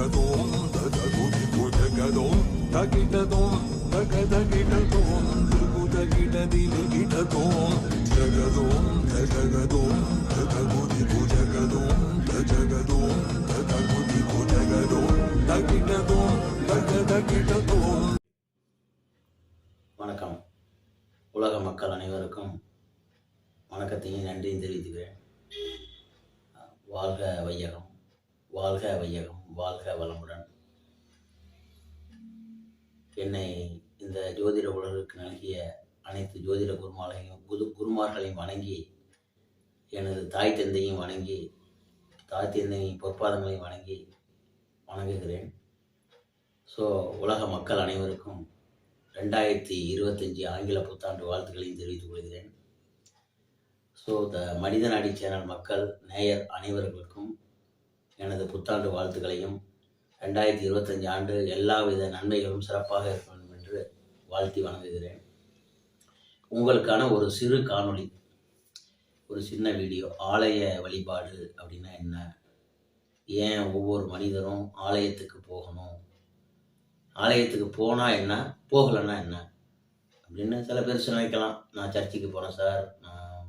வணக்கம். உலக மக்கள் அனைவருக்கும் வணக்கத்தையும் நன்றியும் தெரிவித்துக்கிறேன். வாழ்க வையகம், வாழ்க வையகம், வாழ்க வளமுடன். என்னை இந்த ஜோதிட உலகிற்கு நல்கிய அனைத்து ஜோதிட குருமார்களையும் வணங்கி, எனது தாய் தந்தையும் வணங்கி, தாய் தந்தையின் பொற்பாதங்களையும் வணங்குகிறேன். ஸோ உலக மக்கள் அனைவருக்கும் 2025 ஆங்கில புத்தாண்டு வாழ்த்துக்களையும் தெரிவித்துக் கொள்கிறேன். ஸோ மனிதநாடி சேனல் மக்கள் நேயர் அனைவர்களுக்கும் எனது புத்தாண்டு வாழ்த்துக்களையும் 2025 ஆண்டு எல்லாவித நன்மைகளும் சிறப்பாக இருக்க வேண்டும் என்று வாழ்த்தி வணங்குகிறேன். உங்களுக்கான ஒரு சிறு காணொளி, ஒரு சின்ன வீடியோ. ஆலய வழிபாடு அப்படின்னா என்ன, ஏன் ஒவ்வொரு மனிதரும் ஆலயத்துக்கு போகணும், ஆலயத்துக்கு போனால் என்ன, போகலைன்னா என்ன அப்படின்னு சில பேர் நினைக்கலாம். நான் சர்ச்சுக்கு போகிறேன் சார், நான்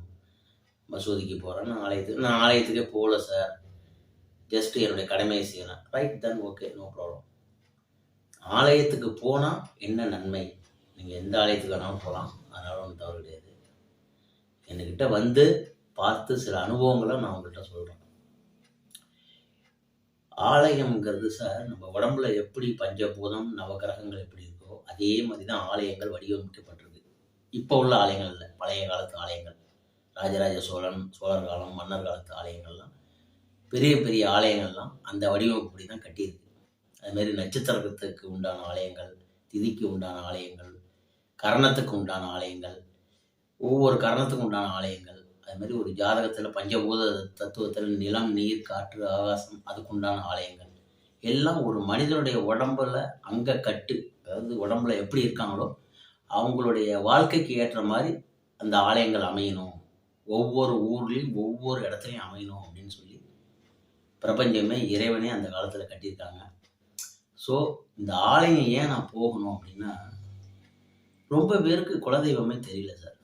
மசூதிக்கு போகிறேன், நான் ஆலயத்துக்கே போகல சார், ஜஸ்ட்டு என்னுடைய கடமையை செய்யலாம். Right, then okay, no problem. ஆலயத்துக்கு போனால் என்ன நன்மை? நீங்கள் எந்த ஆலயத்துக்கு வேணாலும் போகலாம், அதனால் ஒன்றும் தவறு கிடையாது. என்கிட்ட வந்து பார்த்து சில அனுபவங்களை நான் உங்கள்கிட்ட சொல்கிறேன். ஆலயம்ங்கிறது சார், நம்ம உடம்புல எப்படி பஞ்சபூதம் நவகிரகங்கள் எப்படி இருக்கோ அதே மாதிரி தான் ஆலயங்கள் வடிவமைக்கப்பட்டிருக்கு. இப்போ உள்ள ஆலயங்கள் இல்லை, பழைய காலத்து ஆலயங்கள், ராஜராஜ சோழர் காலம், மன்னர் காலத்து ஆலயங்கள்லாம், பெரிய பெரிய ஆலயங்கள்லாம் அந்த வடிவமைப்படி தான் கட்டியிருக்கு. அதுமாரி நட்சத்திரத்துக்கு உண்டான ஆலயங்கள், திதிக்கு உண்டான ஆலயங்கள், கரணத்துக்கு உண்டான ஆலயங்கள், ஒவ்வொரு கரணத்துக்கு உண்டான ஆலயங்கள், அதுமாதிரி ஒரு ஜாதகத்தில் பஞ்சபூத தத்துவத்தில் நிலம், நீர், காற்று, ஆகாசம், அதுக்குண்டான ஆலயங்கள் எல்லாம் ஒரு மனிதனுடைய உடம்புல அங்கே கட்டு, அதாவது உடம்புல எப்படி இருக்காங்களோ அவங்களுடைய வாழ்க்கைக்கு ஏற்ற மாதிரி அந்த ஆலயங்கள் அமையணும், ஒவ்வொரு ஊர்லேயும் ஒவ்வொரு இடத்துலையும் அமையணும் அப்படின்னு சொல்லி பிரபஞ்சமே, இறைவனே அந்த காலத்தில் கட்டியிருக்காங்க. ஸோ இந்த ஆலயம் ஏன் நான் போகணும் அப்படின்னா, ரொம்ப பேருக்கு குலதெய்வமே தெரியல சார்.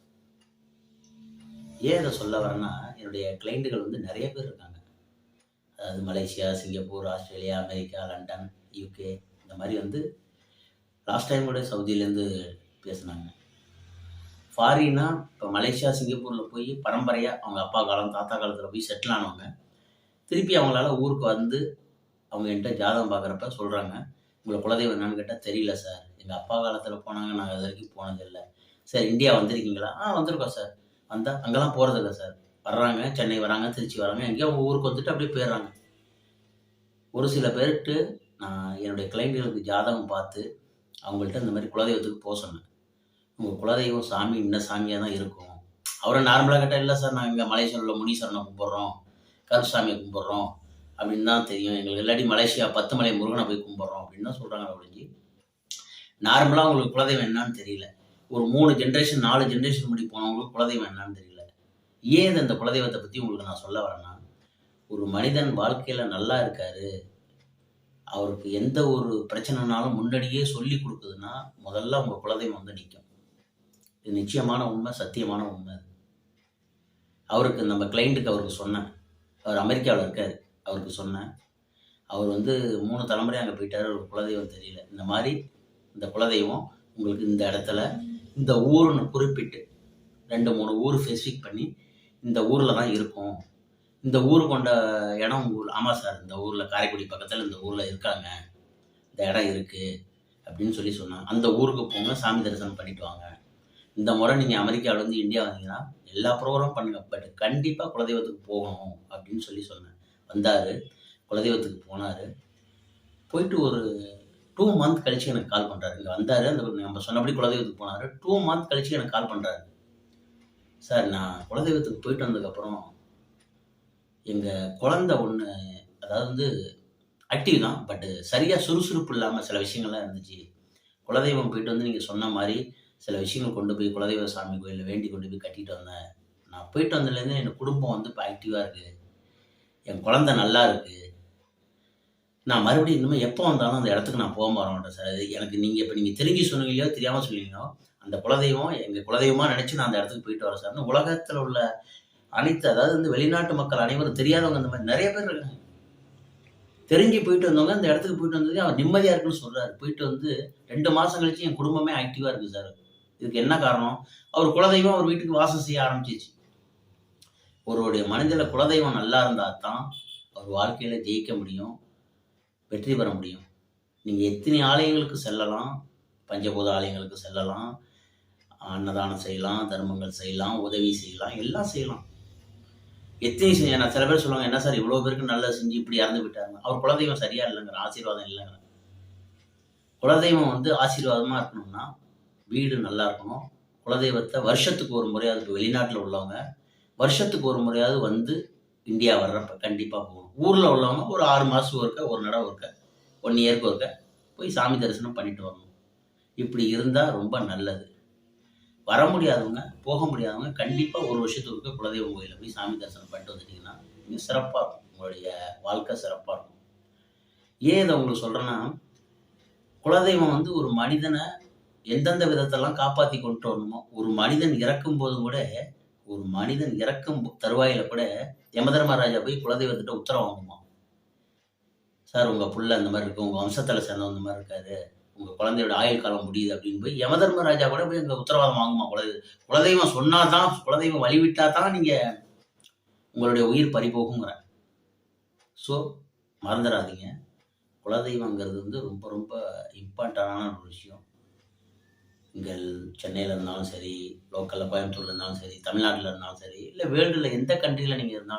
ஏன் இதை சொல்ல வரேன்னா, என்னுடைய கிளைண்ட்டுகள் வந்து நிறைய பேர் இருக்காங்க. அதாவது Malaysia, Singapore, Australia, America, London, UK, இந்த மாதிரி வந்து லாஸ்ட் டைம் கூட சவுதியிலேருந்து பேசுனாங்க. ஃபாரின்னா இப்போ மலேசியா, சிங்கப்பூரில் போய் பரம்பரையாக அவங்க அப்பா காலம், தாத்தா காலத்தில் போய் செட்டில் ஆனவங்க திருப்பி அவங்களால ஊருக்கு வந்து அவங்க என்கிட்ட ஜாதகம் பார்க்குறப்ப சொல்கிறாங்க, உங்களை குலதெய்வம் என்னன்னு கேட்டால் தெரியல சார், எங்கள் அப்பா காலத்தில் போனாங்க, நாங்கள் இது வரைக்கும் போனதில்லை. சார் இந்தியா வந்திருக்கீங்களா? வந்திருக்கோம் சார். வந்தால் அங்கெல்லாம் போகிறதில்ல சார், வர்றாங்க, சென்னை வராங்க, திருச்சி வராங்க, எங்கேயோ அவங்க ஊருக்கு வந்துட்டு அப்படியே போயிடுறாங்க. ஒரு சில பேர்கிட்ட நான் என்னுடைய கிளைண்ட்டுகளுக்கு ஜாதகம் பார்த்து அவங்கள்ட்ட இந்த மாதிரி குலதெய்வத்துக்கு போக சொன்னேன். உங்கள் குலதெய்வம் சாமி இன்ன சாமியாக தான் இருக்கும். அவரை நார்மலாக கேட்டால், இல்லை சார் நாங்கள் இங்கே மலேசியாவில் உள்ள முனீஸ்வரனை கும்பிட்றோம், கருப்புசாமியை கும்பிட்றோம் அப்படின்னு தான் தெரியும் எங்களுக்கு, இல்லாட்டி மலேசியா 10 மலை முருகனை போய் கும்பிட்றோம் அப்படின்னு தான் சொல்கிறாங்க. ஒழிஞ்சு நார்மலாக உங்களுக்கு குலதெய்வம் என்னான்னு தெரியல. ஒரு 3 ஜென்ரேஷன் 4 ஜென்ரேஷன் முடி போனவங்களுக்கு குலதெய்வம் என்னான்னு தெரியல. ஏன் அந்த குலதெய்வத்தை பற்றி உங்களுக்கு நான் சொல்ல வரேன்னா, ஒரு மனிதன் வாழ்க்கையில் நல்லா இருக்காரு, அவருக்கு எந்த ஒரு பிரச்சனைனாலும் முன்னாடியே சொல்லி கொடுக்குதுன்னா முதல்ல உங்கள் குலதெய்வம் வந்து நிற்கும். இது நிச்சயமான உண்மை, சத்தியமான உண்மை. அவருக்கு நம்ம கிளைண்ட்டுக்கு அவருக்கு சொன்னேன், அவர் அமெரிக்காவில் இருக்கார், அவருக்கு சொன்னேன். அவர் வந்து 3 தலைமுறை அங்கே போயிட்டார், ஒரு குலதெய்வம் தெரியல. இந்த மாதிரி இந்த குலதெய்வம் உங்களுக்கு இந்த இடத்துல, இந்த ஊருன்னு குறிப்பிட்டு 2-3 ஊர் ஸ்பெசிஃபிக் பண்ணி இந்த ஊரில் தான் இருக்கும், இந்த ஊர் கொண்ட இடம் உங்கள் ஊர். ஆமாம் சார், இந்த ஊரில் காரைக்குடி பக்கத்தில் இந்த ஊரில் இருக்காங்க, இந்த இடம் இருக்குது அப்படின்னு சொல்லி சொன்னாங்க. அந்த ஊருக்கு போங்க, சாமி தரிசனம் பண்ணிட்டு வாங்க. இந்த முறை நீங்கள் அமெரிக்காவிலேருந்து இந்தியா வந்தீங்கன்னா எல்லா ப்ரோக்ராம் பண்ணுங்கள், பட் கண்டிப்பாக குலதெய்வத்துக்கு போகணும் அப்படின்னு சொல்லி சொன்னேன். வந்தார், குலதெய்வத்துக்கு போனார். போயிட்டு ஒரு 2 மந்த் கழிச்சு எனக்கு கால் பண்ணுறாரு. இங்கே வந்தார், அந்த நம்ம சொன்னபடி குலதெய்வத்துக்கு போனார். 2 மந்த் கழிச்சு எனக்கு கால் பண்ணுறாரு. சார் நான் குலதெய்வத்துக்கு போயிட்டு வந்ததுக்கப்புறம் எங்கள் குழந்தை ஒன்று, அதாவது வந்து ஆக்டிவ் தான், பட்டு சரியாக சுறுசுறுப்பு இல்லாமல் சில விஷயங்கள்லாம் இருந்துச்சு. குலதெய்வம் போயிட்டு வந்து நீங்கள் சொன்ன மாதிரி சில விஷயங்கள் கொண்டு போய் குலதெய்வ சாமி கோயிலில் வேண்டி கொண்டு போய் கட்டிட்டு வந்தேன். நான் போயிட்டு வந்ததுலேருந்து என் குடும்பம் வந்து இப்போ ஆக்டிவாக இருக்குது, என் குழந்தை நல்லா இருக்குது, நான் மறுபடியும் இனிமே எப்போ வந்தாலும் அந்த இடத்துக்கு நான் போக மாட்டேன் சார். அது எனக்கு நீங்க தெரிஞ்சு சொன்னீங்களோ, தெரியாம சொன்னீங்களோ, அந்த குலதெய்வம் எங்க குலதெய்வமா நினைச்சு நான் அந்த இடத்துக்கு போயிட்டு வரேன் சார்ன்னு உலகத்துல உள்ள அனைத்து அதாவது வந்து வெளிநாட்டு மக்கள் அனைவரும் தெரியாதவங்க இந்த மாரி நெறைய பேர் இருக்காங்க. தெரிஞ்சு போயிட்டு வந்தவங்க அந்த இடத்துக்கு போயிட்டு வந்தது அவர் நிம்மதியா இருக்குன்னு சொல்றாரு. போயிட்டு வந்து 2 மாசம் கழிச்சு என் குடும்பமே ஆக்டிவா இருக்கு சார். இதுக்கு என்ன காரணம்? அவர் குலதெய்வம் அவர் வீட்டுக்கு வாசம் செய்ய ஆரம்பிச்சுச்சு. ஒருவருடைய மனதில குலதெய்வம் நல்லா இருந்தா தான், அவர் வாழ்க்கையில ஜெயிக்க முடியும், வெற்றி பெற முடியும். நீங்க எத்தனை ஆலயங்களுக்கு செல்லலாம், பஞ்சபூத ஆலயங்களுக்கு செல்லலாம், அன்னதானம் செய்யலாம், தர்மங்கள் செய்யலாம், உதவி செய்யலாம், எல்லாம் செய்யலாம். எத்தனை நான் சில பேர் சொல்லுவாங்க, "என்ன சார் இவ்வளோ பேருக்கு நல்லது செஞ்சு இப்படி இறந்து போயிட்டாருன்னு." அவர் குலதெய்வம் சரியா இல்லைங்கிறேன், ஆசீர்வாதம் இல்லைங்கிறேன். குலதெய்வம் வந்து ஆசீர்வாதமா இருக்கணும்னா, வீடு நல்லா இருக்கணும். குலதெய்வத்த வருஷத்துக்கு ஒரு முறையாவது இப்ப வெளிநாட்டுல உள்ளவங்க, வருஷத்துக்கு ஒரு முறையாவது வந்து இந்தியா வர்றப்ப கண்டிப்பா போகணும். ஊர்ல உள்ளவங்க ஒரு 6 மாசத்துக்கு ஒருக்கா, 1 தடவ ஒருக்கா, 1 இயர்க்கு ஒருக்கா போய் சாமி தரிசனம் பண்ணிட்டு வரணும். இப்படி இருந்தா ரொம்ப நல்லது. வர முடியாதவங்க, போக முடியாதவங்க கண்டிப்பா 1 வருஷத்துக்கு ஒருக்கா குலதெய்வம் கோயில்ல போய் சாமி தரிசனம் பண்ணிட்டு வந்துட்டீங்கன்னா, இன்னும் சிறப்பா இருக்கும். உங்களுடைய வாழ்க்கை சிறப்பா இருக்கும். ஏன் இத உங்களுக்கு சொல்றேன்னா, குலதெய்வம் வந்து ஒரு மனிதன எந்தெந்த விதத்தெல்லாம் காப்பாத்தி கொண்டு வரணுமோ, ஒரு மனிதன் இறக்கும் தருவாயில கூட யமதர்மராஜா போய் குலதெய்வத்திட்ட உத்தரவு வாங்குமாம். "சார் உங்க புள்ள இந்த மாரி இருக்கு. உங்க வம்சத்தில சேர்ந்தவன் இந்த மாரி இருக்காரு. உங்க குழந்தையோட ஆயுள் காலம் முடியுது" அப்படின்னு போய் யமதர்மராஜா கூட போய் அங்க உத்தரவாதம் வாங்குமாம். குலதெய்வம் சொன்னா தான், குலதெய்வம் வழிவிட்டா தான் நீங்க உங்களுடைய உயிர் பறிபோகுங்கிறேன். ஸோ மறந்துறாதீங்க. குலதெய்வங்கிறது வந்து ரொம்ப ரொம்ப இம்பார்ட்டன்டான ஒரு விஷயம். இங்க சென்னையில இருந்தாலும் சரி, லோக்கல்ல கோயம்புத்தூர்ல இருந்தாலும் சரி, தமிழ்நாட்டுல இருந்தாலும் சரி, இல்ல வேர்ல்டுல எந்த கண்ட்ரில நீங்க இருந்தாலும் சரி.